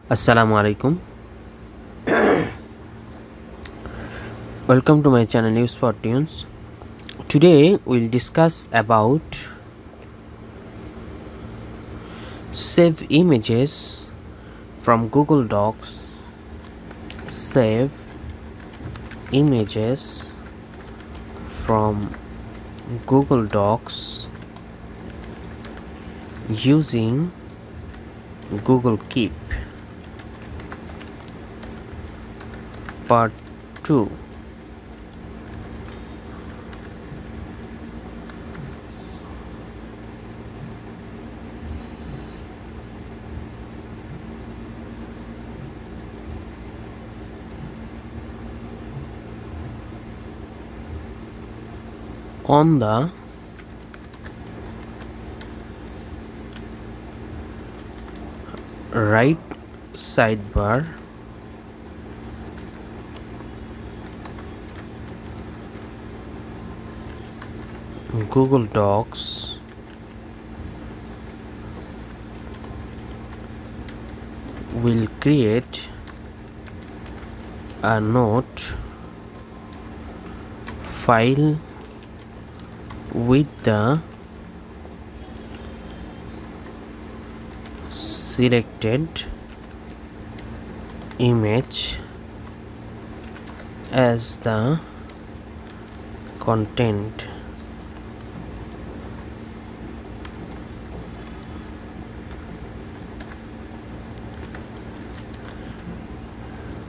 Assalamu alaikum. Welcome to my channel News for Tunes. Today we'll discuss about save images from Google Docs. Save images from Google Docs using Google Keep. Part 2. On the right sidebar, Google Docs will create a note file with the selected image as the content.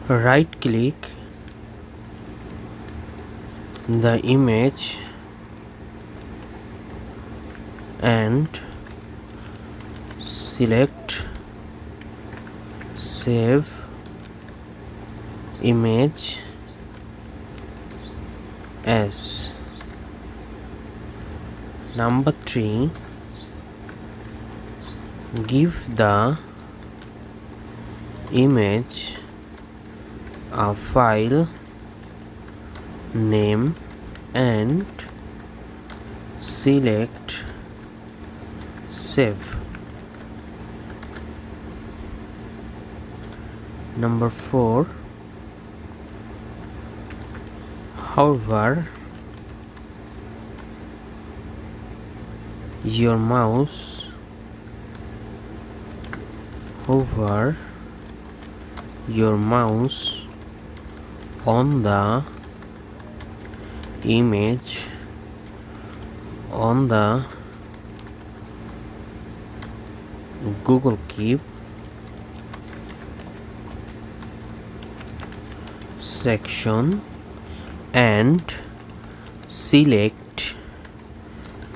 Right click the image and select save image as. Number 3, give the image a file name and select save. Number 4, hover your mouse on the image on the Google Keep section and select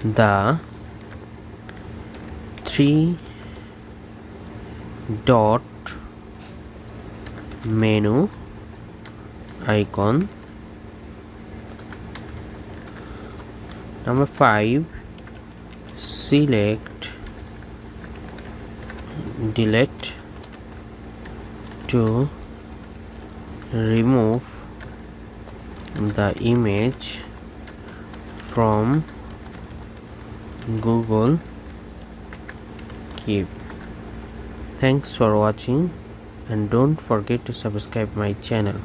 the 3-dot menu icon. Number 5, select delete to remove the image from Google Keep. Thanks for watching and don't forget to subscribe my channel.